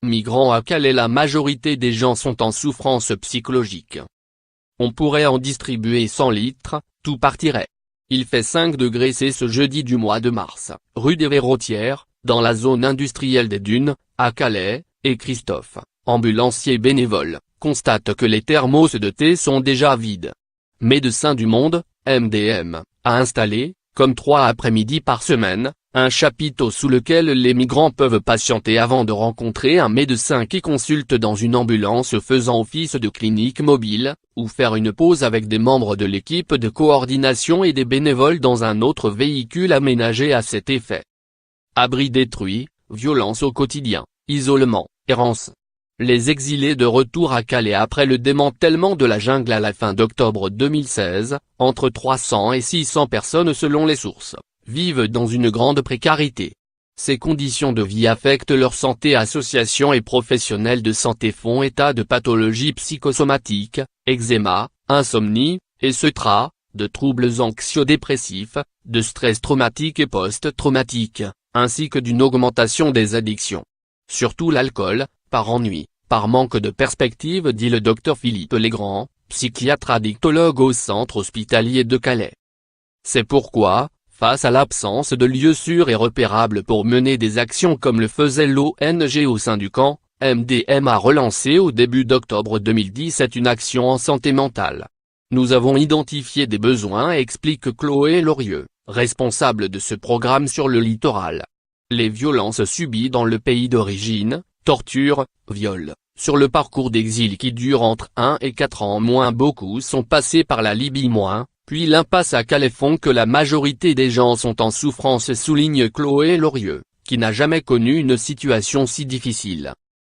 Migrants à Calais. La majorité des gens sont en souffrance psychologique. On pourrait en distribuer 100 litres, tout partirait. Il fait 5 degrés C ce jeudi du mois de mars, rue des Verrotières, dans la zone industrielle des Dunes, à Calais, et Christophe, ambulancier bénévole, constate que les thermos de thé sont déjà vides. Médecins du Monde, MDM, a installé, comme 3 après-midi par semaine, un chapiteau sous lequel les migrants peuvent patienter avant de rencontrer un médecin qui consulte dans une ambulance faisant office de clinique mobile, ou faire une pause avec des membres de l'équipe de coordination et des bénévoles dans un autre véhicule aménagé à cet effet. Abris détruits, violence au quotidien, isolement, errance. Les exilés de retour à Calais après le démantèlement de la jungle à la fin d'octobre 2016, entre 300 et 600 personnes selon les sources, vivent dans une grande précarité. Ces conditions de vie affectent leur santé. Associations et professionnels de santé font état de pathologies psychosomatiques, eczéma, insomnie, etc., de troubles anxio-dépressifs, de stress traumatique et post-traumatique, ainsi que d'une augmentation des addictions. Surtout l'alcool, par ennui, par manque de perspective, dit le Dr Philippe Legrand, psychiatre addictologue au centre hospitalier de Calais. C'est pourquoi, face à l'absence de lieux sûrs et repérables pour mener des actions comme le faisait l'ONG au sein du camp, MDM a relancé au début d'octobre 2017 une action en santé mentale. Nous avons identifié des besoins, explique Chloé Lorieux, responsable de ce programme sur le littoral. Les violences subies dans le pays d'origine, torture, viols, sur le parcours d'exil qui dure entre 1 et 4 ans. Beaucoup sont passés par la Libye, puis l'impasse à Calais font que la majorité des gens sont en souffrance, souligne Chloé Lorieux, qui n'a jamais connu une situation si difficile.